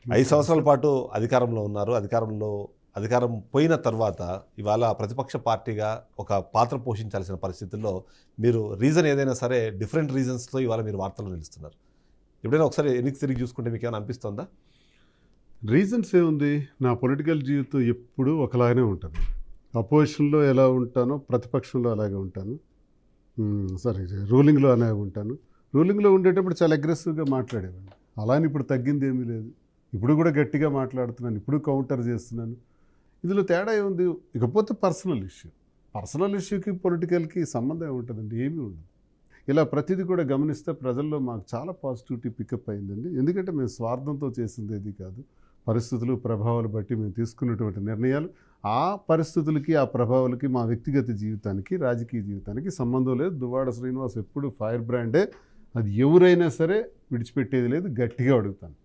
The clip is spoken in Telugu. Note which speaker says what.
Speaker 1: 5 సంవత్సరాల పాటు అధికారంలో ఉన్నారు. అధికారం పోయిన తర్వాత ఇవాళ ప్రతిపక్ష పార్టీగా ఒక పాత్ర పోషించాల్సిన పరిస్థితుల్లో మీరు రీజన్ ఏదైనా సరే డిఫరెంట్ రీజన్స్‌తో ఇవాళ మీరు వార్తల్లో నిలుస్తున్నారు. ఎప్పుడైనా ఒకసారి వెనక్కి తిరిగి చూసుకుంటే మీకేమైనా అనిపిస్తుందా?
Speaker 2: రీజన్స్ ఏముంది, నా పొలిటికల్ జీవితం ఎప్పుడూ ఒకలాగానే ఉంటుంది. అపోజిషన్లో ఎలా ఉంటానో ప్రతిపక్షంలో అలాగే ఉంటాను. సారీ, రూలింగ్లో అలాగే ఉంటాను. రూలింగ్లో ఉండేటప్పుడు చాలా అగ్రెసివ్గా మాట్లాడేవాడిని. అలా అని ఇప్పుడు తగ్గింది ఏమీ లేదు. ఇప్పుడు కూడా గట్టిగా మాట్లాడుతున్నాను, ఇప్పుడు కౌంటర్ చేస్తున్నాను. ఇందులో తేడా ఏముంది? ఇకపోతే పర్సనల్ ఇష్యూకి పొలిటికల్కి సంబంధం ఏముంటుందండి? ఏమీ ఉండదు. ఇలా ప్రతిదీ కూడా గమనిస్తే ప్రజల్లో మాకు చాలా పాజిటివిటీ పికప్ అయిందండి. ఎందుకంటే మేము స్వార్థంతో చేసింది ఏది కాదు. పరిస్థితులు, ప్రభావాలు బట్టి మేము తీసుకున్నటువంటి నిర్ణయాలు, ఆ పరిస్థితులకి, ఆ ప్రభావాలకి మా వ్యక్తిగత జీవితానికి, రాజకీయ జీవితానికి సంబంధం లేదు. దువ్వాడ శ్రీనివాస్ ఎప్పుడు ఫైర్ బ్రాండే. అది ఎవరైనా సరే విడిచిపెట్టేది లేదు. గట్టిగా అడుగుతాను.